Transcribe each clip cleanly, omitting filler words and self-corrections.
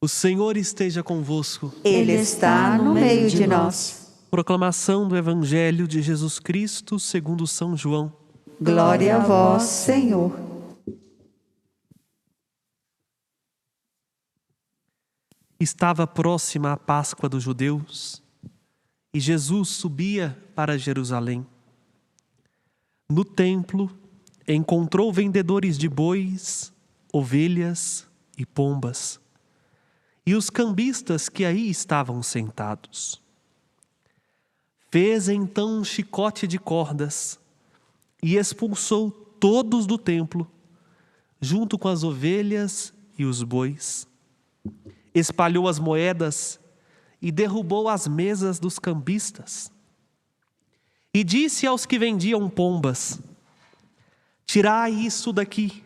O Senhor esteja convosco. Ele está no meio de nós. Proclamação do Evangelho de Jesus Cristo segundo São João. Glória a vós, Senhor. Estava próxima a Páscoa dos judeus e Jesus subia para Jerusalém. No templo, encontrou vendedores de bois, ovelhas e pombas, e os cambistas que aí estavam sentados. Fez então um chicote de cordas e expulsou todos do templo, junto com as ovelhas e os bois. Espalhou as moedas e derrubou as mesas dos cambistas. E disse aos que vendiam pombas: tirai isso daqui.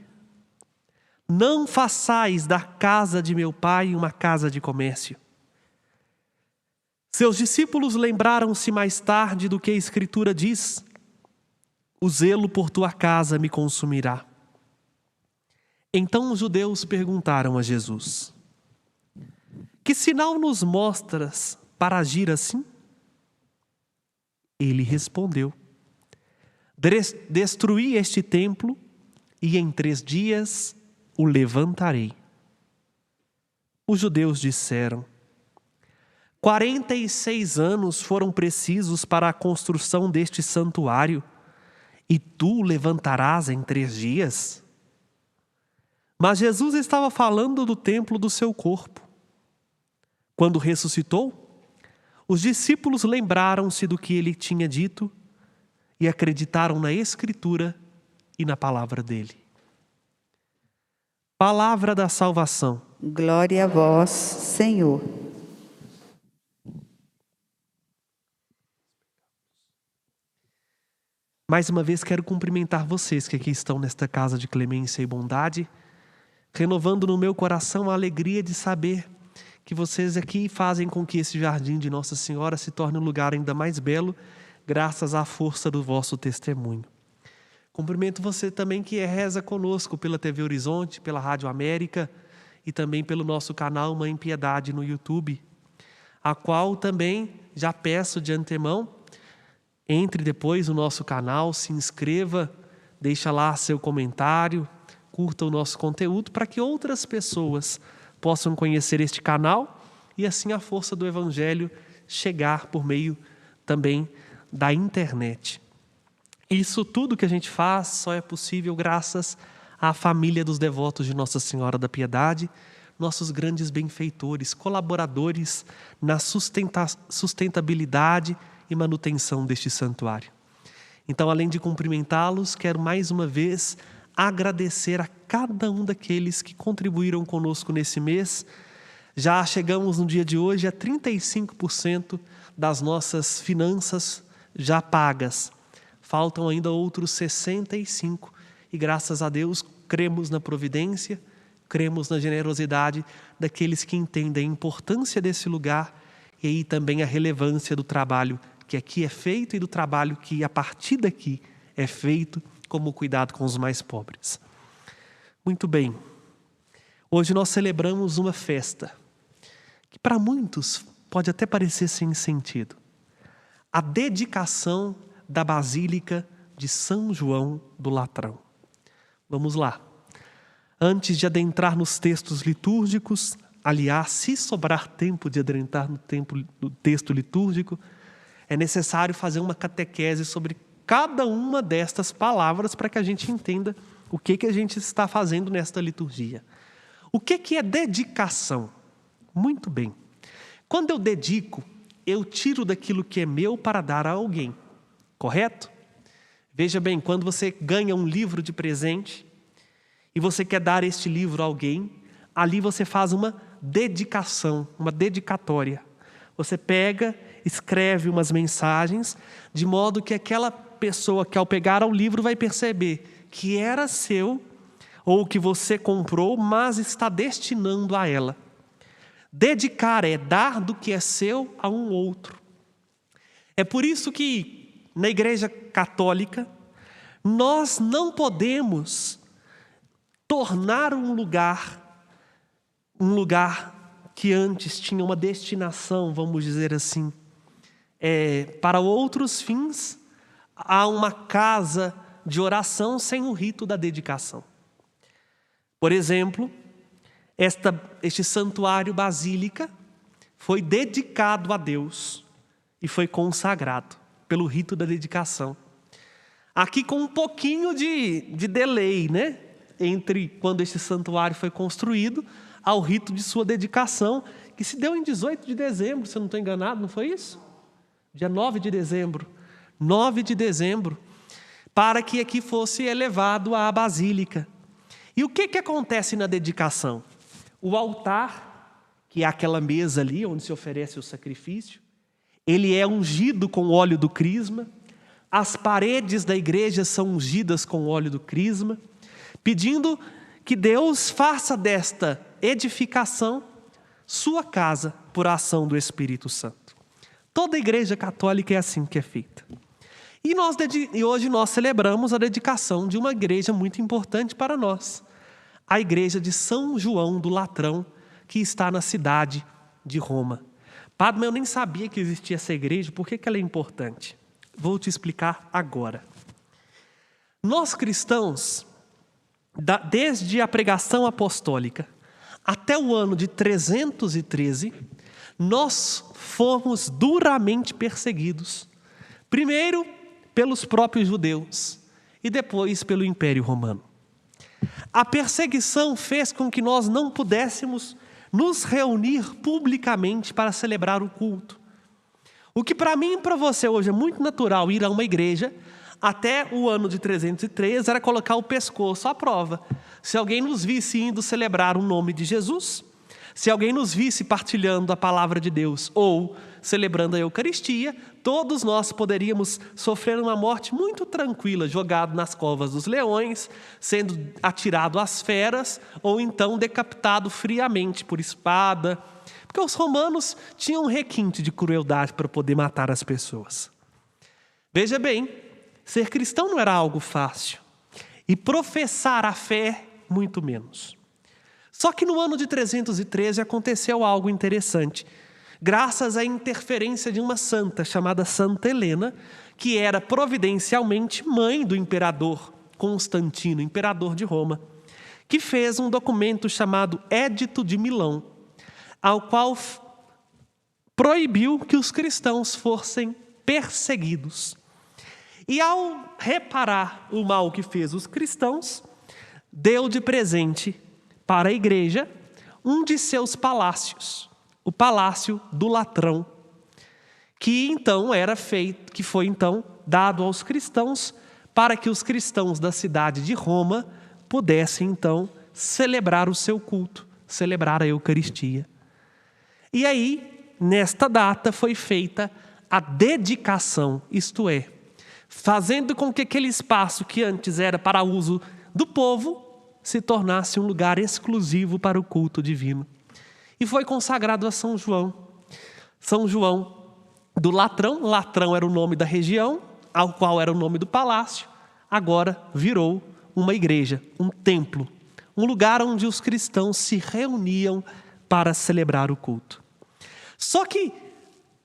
Não façais da casa de meu pai uma casa de comércio. Seus discípulos lembraram-se mais tarde do que a Escritura diz: o zelo por tua casa me consumirá. Então os judeus perguntaram a Jesus: que sinal nos mostras para agir assim? Ele respondeu: destruí este templo e em 3 dias o levantarei. Os judeus disseram: 46 anos foram precisos para a construção deste santuário, e tu o levantarás em 3 dias? Mas Jesus estava falando do templo do seu corpo. Quando ressuscitou, os discípulos lembraram-se do que ele tinha dito e acreditaram na Escritura e na palavra dele. Palavra da salvação. Glória a vós, Senhor. Mais uma vez quero cumprimentar vocês que aqui estão nesta casa de clemência e bondade, renovando no meu coração a alegria de saber que vocês aqui fazem com que esse jardim de Nossa Senhora se torne um lugar ainda mais belo, graças à força do vosso testemunho. Cumprimento você também que reza conosco pela TV Horizonte, pela Rádio América e também pelo nosso canal Mãe Piedade no YouTube, a qual também já peço de antemão, entre depois no nosso canal, se inscreva, deixa lá seu comentário, curta o nosso conteúdo para que outras pessoas possam conhecer este canal e assim a força do Evangelho chegar por meio também da internet. Isso tudo que a gente faz só é possível graças à família dos devotos de Nossa Senhora da Piedade, nossos grandes benfeitores, colaboradores na sustentabilidade e manutenção deste santuário. Então, além de cumprimentá-los, quero mais uma vez agradecer a cada um daqueles que contribuíram conosco nesse mês. Já chegamos no dia de hoje a 35% das nossas finanças já pagas. Faltam ainda outros 65% e graças a Deus cremos na providência, cremos na generosidade daqueles que entendem a importância desse lugar e aí também a relevância do trabalho que aqui é feito e do trabalho que a partir daqui é feito como cuidado com os mais pobres. Muito bem, hoje nós celebramos uma festa que para muitos pode até parecer sem sentido. A dedicação da Basílica de São João do Latrão. Vamos lá. Antes de adentrar nos textos litúrgicos, aliás, se sobrar tempo de adentrar no texto litúrgico, é necessário fazer uma catequese sobre cada uma destas palavras para que a gente entenda o que a gente está fazendo nesta liturgia. O que é dedicação? Muito bem. Quando eu dedico, eu tiro daquilo que é meu para dar a alguém. Correto? Veja bem, quando você ganha um livro de presente e você quer dar este livro a alguém, ali você faz uma dedicação, uma dedicatória. Você pega, escreve umas mensagens, de modo que aquela pessoa que ao pegar o livro vai perceber que era seu ou que você comprou, mas está destinando a ela. Dedicar é dar do que é seu a um outro. É por isso que na Igreja Católica nós não podemos tornar um lugar que antes tinha uma destinação, vamos dizer assim, para outros fins, a uma casa de oração sem o rito da dedicação. Por exemplo, este santuário basílica foi dedicado a Deus e foi consagrado pelo rito da dedicação. Aqui com um pouquinho de delay, né? Entre quando este santuário foi construído ao rito de sua dedicação, que se deu em 18 de dezembro, se eu não estou enganado, não foi isso? Dia 9 de dezembro. 9 de dezembro, para que aqui fosse elevado à basílica. E o que acontece na dedicação? O altar, que é aquela mesa ali onde se oferece o sacrifício, ele é ungido com o óleo do crisma. As paredes da igreja são ungidas com o óleo do crisma, pedindo que Deus faça desta edificação sua casa por ação do Espírito Santo. Toda a igreja católica é assim que é feita. E hoje nós celebramos a dedicação de uma igreja muito importante para nós, a igreja de São João do Latrão, que está na cidade de Roma. Padre, mas eu nem sabia que existia essa igreja, por que ela é importante? Vou te explicar agora. Nós cristãos, desde a pregação apostólica até o ano de 313, nós fomos duramente perseguidos. Primeiro pelos próprios judeus e depois pelo Império Romano. A perseguição fez com que nós não pudéssemos nos reunir publicamente para celebrar o culto. O que para mim e para você hoje é muito natural ir a uma igreja, até o ano de 303 era colocar o pescoço à prova. Se alguém nos visse indo celebrar o nome de Jesus, se alguém nos visse partilhando a palavra de Deus ou celebrando a Eucaristia, todos nós poderíamos sofrer uma morte muito tranquila, jogado nas covas dos leões, sendo atirado às feras ou então decapitado friamente por espada, porque os romanos tinham um requinte de crueldade para poder matar as pessoas. Veja bem, ser cristão não era algo fácil e professar a fé muito menos. Só que no ano de 313 aconteceu algo interessante, graças à interferência de uma santa chamada Santa Helena, que era providencialmente mãe do imperador Constantino, imperador de Roma, que fez um documento chamado Édito de Milão, ao qual proibiu que os cristãos fossem perseguidos. E ao reparar o mal que fez os cristãos, deu de presente para a igreja um de seus palácios, o Palácio do Latrão, que foi então dado aos cristãos para que os cristãos da cidade de Roma pudessem então celebrar o seu culto, celebrar a Eucaristia. E aí, nesta data foi feita a dedicação, isto é, fazendo com que aquele espaço que antes era para uso do povo se tornasse um lugar exclusivo para o culto divino. E foi consagrado a São João. São João do Latrão. Latrão era o nome da região, ao qual era o nome do palácio. Agora virou uma igreja, um templo. Um lugar onde os cristãos se reuniam para celebrar o culto. Só que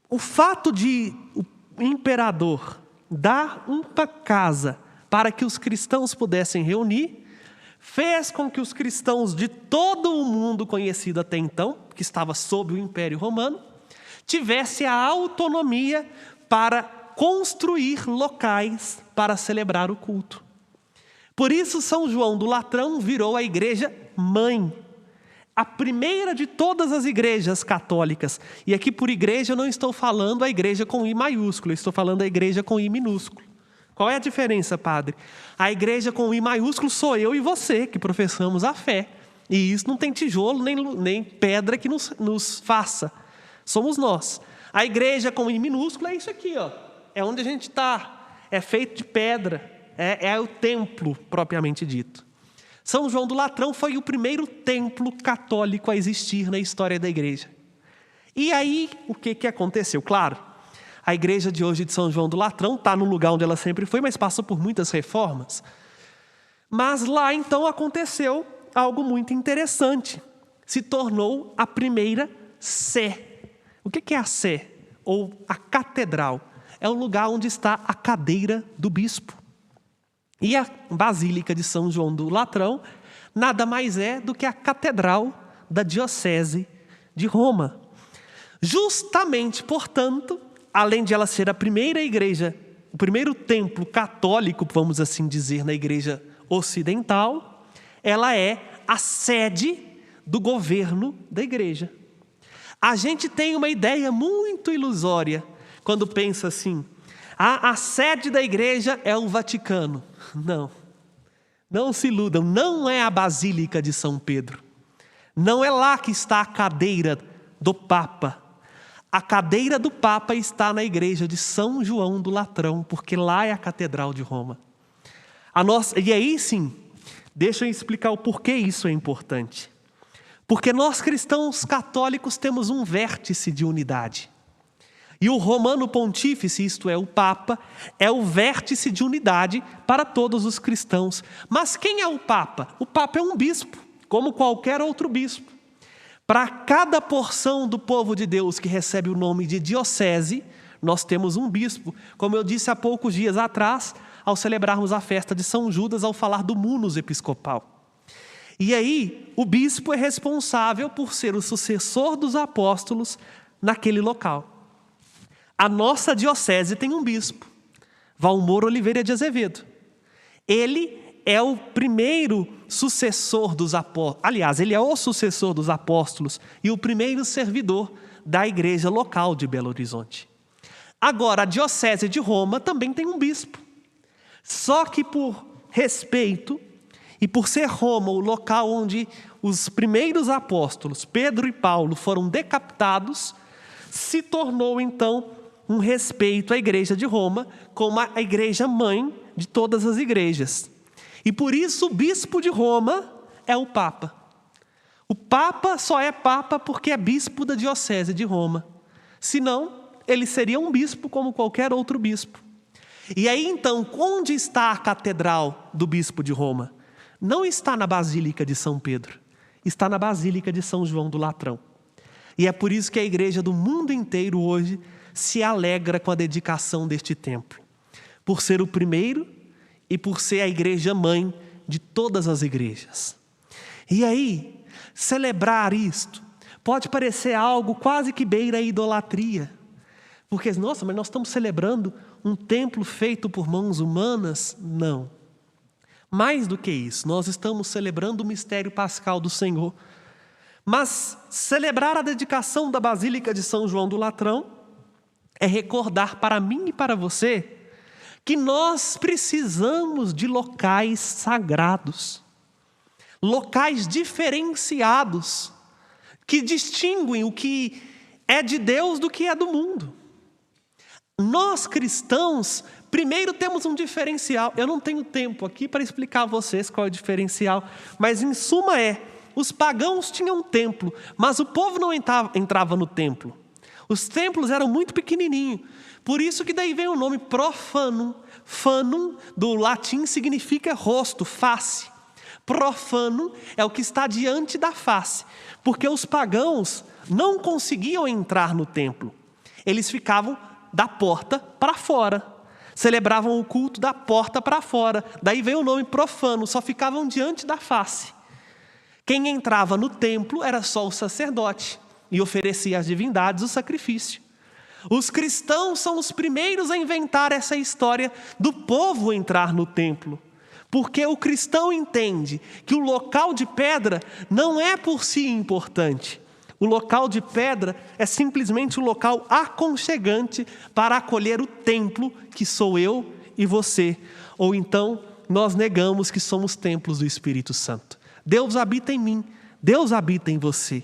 o fato de o imperador dar uma casa para que os cristãos pudessem reunir, fez com que os cristãos de todo o mundo conhecido até então, que estava sob o Império Romano, tivesse a autonomia para construir locais para celebrar o culto. Por isso, São João do Latrão virou a igreja mãe, a primeira de todas as igrejas católicas. E aqui por igreja eu não estou falando a igreja com I maiúsculo, eu estou falando a igreja com I minúsculo. Qual é a diferença, padre? A igreja com I maiúsculo sou eu e você que professamos a fé. E isso não tem tijolo nem pedra que nos faça. Somos nós. A igreja com I minúsculo é isso aqui, ó. É onde a gente está. É feito de pedra. É o templo propriamente dito. São João do Latrão foi o primeiro templo católico a existir na história da igreja. E aí, o que aconteceu? Claro, a igreja de hoje de São João do Latrão está no lugar onde ela sempre foi, mas passou por muitas reformas. Mas lá então aconteceu algo muito interessante. Se tornou a primeira sé. O que é a sé? Ou a catedral? É o lugar onde está a cadeira do bispo. E a Basílica de São João do Latrão nada mais é do que a catedral da Diocese de Roma. Justamente, portanto, além de ela ser a primeira igreja, o primeiro templo católico, vamos assim dizer, na igreja ocidental, ela é a sede do governo da igreja. A gente tem uma ideia muito ilusória quando pensa assim, a sede da igreja é o Vaticano. Não se iludam, não é a Basílica de São Pedro. Não é lá que está a cadeira do Papa. A cadeira do Papa está na igreja de São João do Latrão, porque lá é a Catedral de Roma. E aí sim, deixa eu explicar o porquê isso é importante. Porque nós cristãos católicos temos um vértice de unidade. E o Romano Pontífice, isto é, o Papa, é o vértice de unidade para todos os cristãos. Mas quem é o Papa? O Papa é um bispo, como qualquer outro bispo. Para cada porção do povo de Deus que recebe o nome de diocese, nós temos um bispo. Como eu disse há poucos dias atrás, ao celebrarmos a festa de São Judas, ao falar do munus episcopal. E aí, o bispo é responsável por ser o sucessor dos apóstolos naquele local. A nossa diocese tem um bispo, Valmor Oliveira de Azevedo. Ele é o primeiro sucessor dos apóstolos, aliás, ele é o sucessor dos apóstolos e o primeiro servidor da igreja local de Belo Horizonte. Agora, a diocese de Roma também tem um bispo. Só que por respeito e por ser Roma o local onde os primeiros apóstolos, Pedro e Paulo, foram decapitados, se tornou então um respeito à igreja de Roma como a igreja mãe de todas as igrejas. E por isso o bispo de Roma é o Papa. O Papa só é Papa porque é bispo da diocese de Roma. Senão, ele seria um bispo como qualquer outro bispo. E aí então, onde está a catedral do bispo de Roma? Não está na Basílica de São Pedro, está na Basílica de São João do Latrão. E é por isso que a igreja do mundo inteiro hoje se alegra com a dedicação deste templo. Por ser o primeiro e por ser a igreja mãe de todas as igrejas. E aí, celebrar isto pode parecer algo quase que beira a idolatria. Porque, nossa, mas nós estamos celebrando um templo feito por mãos humanas? Não. Mais do que isso, nós estamos celebrando o mistério pascal do Senhor. Mas celebrar a dedicação da Basílica de São João do Latrão é recordar para mim e para você que nós precisamos de locais sagrados, locais diferenciados, que distinguem o que é de Deus do que é do mundo. Nós cristãos, primeiro temos um diferencial. Eu não tenho tempo aqui para explicar a vocês qual é o diferencial, mas em suma os pagãos tinham um templo, mas o povo não entrava no templo. Os templos eram muito pequenininhos, por isso que daí vem o nome profanum. Fanum, do latim, significa rosto, face. Profanum é o que está diante da face, porque os pagãos não conseguiam entrar no templo. Eles ficavam da porta para fora, celebravam o culto da porta para fora. Daí veio o nome profano, só ficavam diante da face. Quem entrava no templo era só o sacerdote e oferecia às divindades o sacrifício. Os cristãos são os primeiros a inventar essa história do povo entrar no templo. Porque o cristão entende que o local de pedra não é por si importante. O local de pedra é simplesmente um local aconchegante para acolher o templo que sou eu e você. Ou então nós negamos que somos templos do Espírito Santo. Deus habita em mim, Deus habita em você.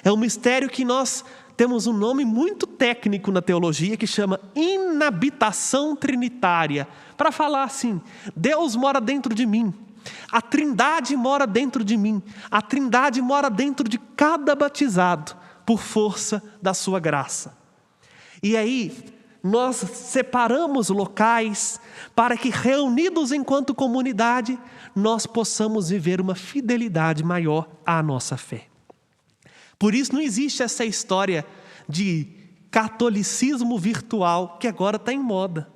É um mistério que nós temos um nome muito técnico na teologia que chama inabitação trinitária. Para falar assim, Deus mora dentro de mim. A Trindade mora dentro de mim. A Trindade mora dentro de cada batizado, por força da sua graça. E aí, nós separamos locais para que, reunidos enquanto comunidade, nós possamos viver uma fidelidade maior à nossa fé. Por isso não existe essa história de catolicismo virtual que agora está em moda.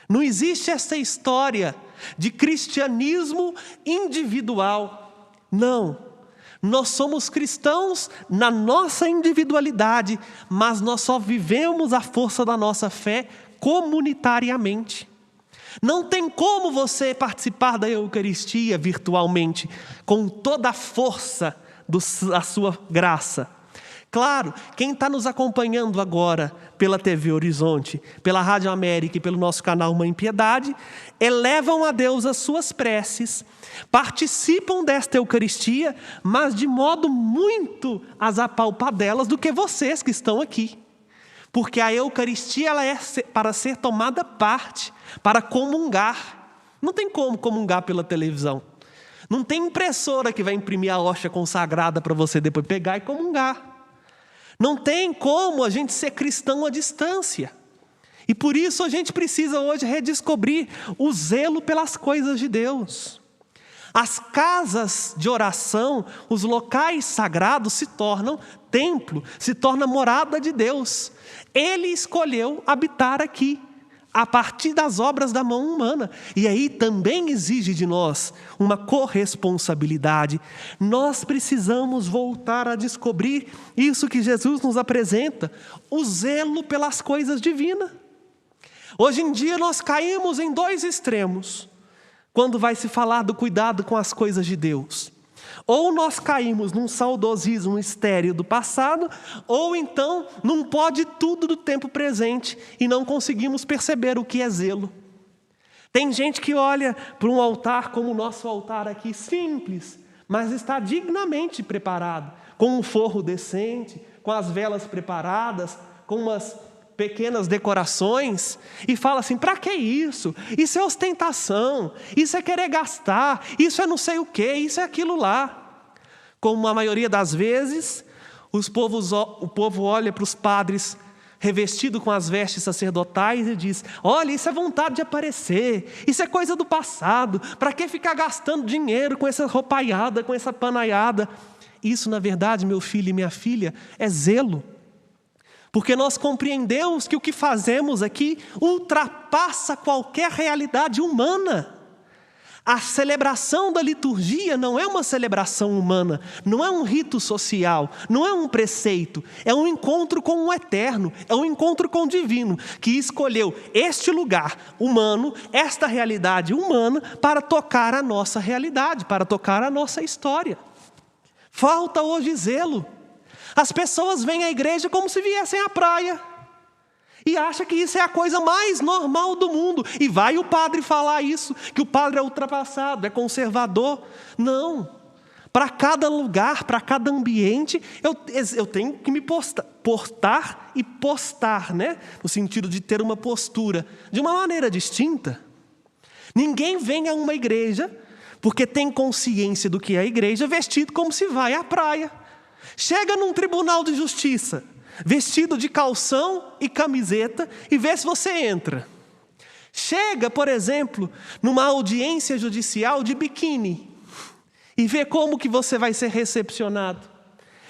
Não existe essa história de cristianismo individual. Não. Nós somos cristãos na nossa individualidade, mas nós só vivemos a força da nossa fé comunitariamente. Não tem como você participar da Eucaristia virtualmente, com toda a força da sua graça. Claro, quem está nos acompanhando agora pela TV Horizonte, pela Rádio América e pelo nosso canal Mãe Piedade, elevam a Deus as suas preces, participam desta Eucaristia, mas de modo muito às apalpadelas do que vocês que estão aqui. Porque a Eucaristia ela é para ser tomada parte, para comungar. Não tem como comungar pela televisão. Não tem impressora que vai imprimir a hóstia consagrada para você depois pegar e comungar. Não tem como a gente ser cristão à distância. E por isso a gente precisa hoje redescobrir o zelo pelas coisas de Deus. As casas de oração, os locais sagrados se tornam templo, se torna morada de Deus. Ele escolheu habitar aqui, a partir das obras da mão humana. E aí também exige de nós uma corresponsabilidade. Nós precisamos voltar a descobrir isso que Jesus nos apresenta, o zelo pelas coisas divinas. Hoje em dia nós caímos em dois extremos, quando vai se falar do cuidado com as coisas de Deus. Ou nós caímos num saudosismo estéril do passado, ou então num pode tudo do tempo presente e não conseguimos perceber o que é zelo. Tem gente que olha para um altar como o nosso altar aqui, simples, mas está dignamente preparado, com um forro decente, com as velas preparadas, com umas pequenas decorações, e fala assim: para que isso? Isso é ostentação, isso é querer gastar, isso é não sei o que, isso é aquilo lá. Como a maioria das vezes, o povo olha para os padres revestidos com as vestes sacerdotais e diz: olha, isso é vontade de aparecer, isso é coisa do passado, para que ficar gastando dinheiro com essa roupaiada, com essa panaiada? Isso, na verdade, meu filho e minha filha, é zelo. Porque nós compreendemos que o que fazemos aqui ultrapassa qualquer realidade humana. A celebração da liturgia não é uma celebração humana, não é um rito social, não é um preceito, é um encontro com o eterno, é um encontro com o divino, que escolheu este lugar humano, esta realidade humana, para tocar a nossa realidade, para tocar a nossa história. Falta hoje zelo. As pessoas vêm à igreja como se viessem à praia e acham que isso é a coisa mais normal do mundo. E vai o padre falar isso, que o padre é ultrapassado, é conservador. Não. Para cada lugar, para cada ambiente, eu tenho que me portar e postar, né? No sentido de ter uma postura de uma maneira distinta. Ninguém vem a uma igreja porque tem consciência do que é a igreja vestido como se vai à praia. Chega num tribunal de justiça, vestido de calção e camiseta, e vê se você entra. Chega, por exemplo, numa audiência judicial de biquíni, e vê como que você vai ser recepcionado.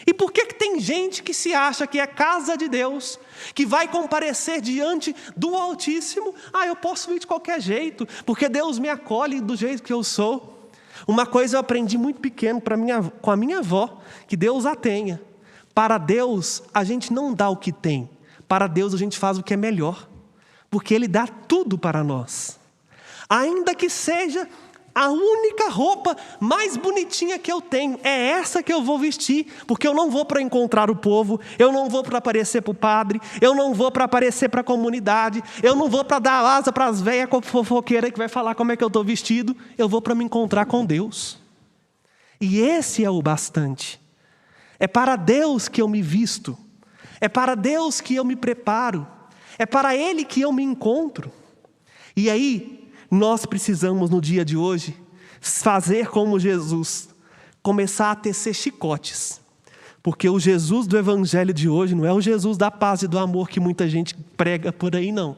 E por que tem gente que se acha que é casa de Deus, que vai comparecer diante do Altíssimo? Eu posso ir de qualquer jeito, porque Deus me acolhe do jeito que eu sou. Uma coisa eu aprendi muito pequeno com a minha avó, que Deus a tenha. Para Deus, a gente não dá o que tem. Para Deus, a gente faz o que é melhor. Porque Ele dá tudo para nós. Ainda que seja a única roupa mais bonitinha que eu tenho, é essa que eu vou vestir, porque eu não vou para encontrar o povo, eu não vou para aparecer para o padre, eu não vou para aparecer para a comunidade, eu não vou para dar asa para as velhas fofoqueiras que vai falar como é que eu estou vestido, eu vou para me encontrar com Deus. E esse é o bastante. É para Deus que eu me visto, é para Deus que eu me preparo, é para Ele que eu me encontro. E aí, nós precisamos no dia de hoje fazer como Jesus, começar a tecer chicotes, porque o Jesus do evangelho de hoje não é o Jesus da paz e do amor que muita gente prega por aí, não.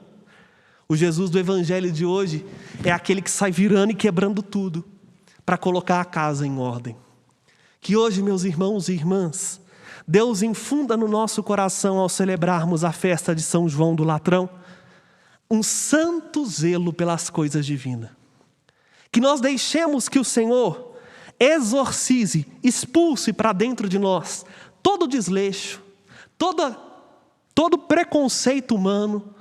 O Jesus do evangelho de hoje é aquele que sai virando e quebrando tudo para colocar a casa em ordem. Que hoje, meus irmãos e irmãs, Deus infunda no nosso coração, ao celebrarmos a festa de São João do Latrão, um santo zelo pelas coisas divinas. Que nós deixemos que o Senhor exorcize, expulse para dentro de nós todo desleixo, todo preconceito humano,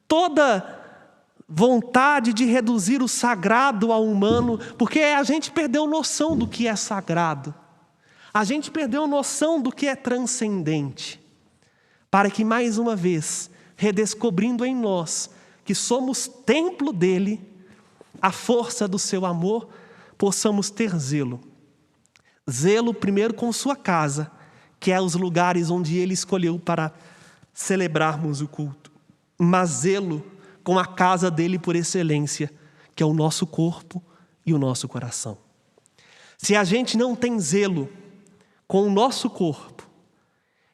toda vontade de reduzir o sagrado ao humano, porque a gente perdeu noção do que é sagrado. A gente perdeu noção do que é transcendente. Para que mais uma vez, redescobrindo em nós que somos templo dele, a força do seu amor, possamos ter zelo. Zelo primeiro com sua casa, que é os lugares onde ele escolheu para celebrarmos o culto. Mas zelo com a casa dele por excelência, que é o nosso corpo e o nosso coração. Se a gente não tem zelo com o nosso corpo,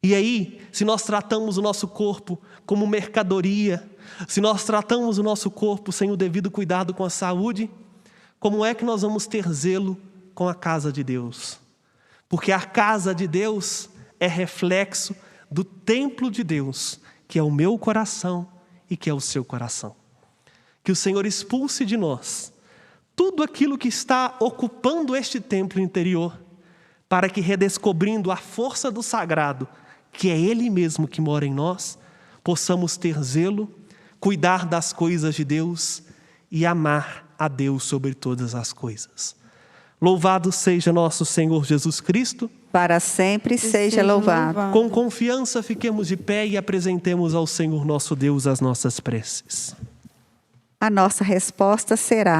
e aí, se nós tratamos o nosso corpo como mercadoria, se nós tratamos o nosso corpo sem o devido cuidado com a saúde, como é que nós vamos ter zelo com a casa de Deus? Porque a casa de Deus é reflexo do templo de Deus, que é o meu coração e que é o seu coração. Que o Senhor expulse de nós tudo aquilo que está ocupando este templo interior, para que, redescobrindo a força do sagrado, que é Ele mesmo que mora em nós, possamos ter zelo, cuidar das coisas de Deus e amar a Deus sobre todas as coisas. Louvado seja nosso Senhor Jesus Cristo. Para sempre seja louvado. Com confiança fiquemos de pé e apresentemos ao Senhor nosso Deus as nossas preces. A nossa resposta será: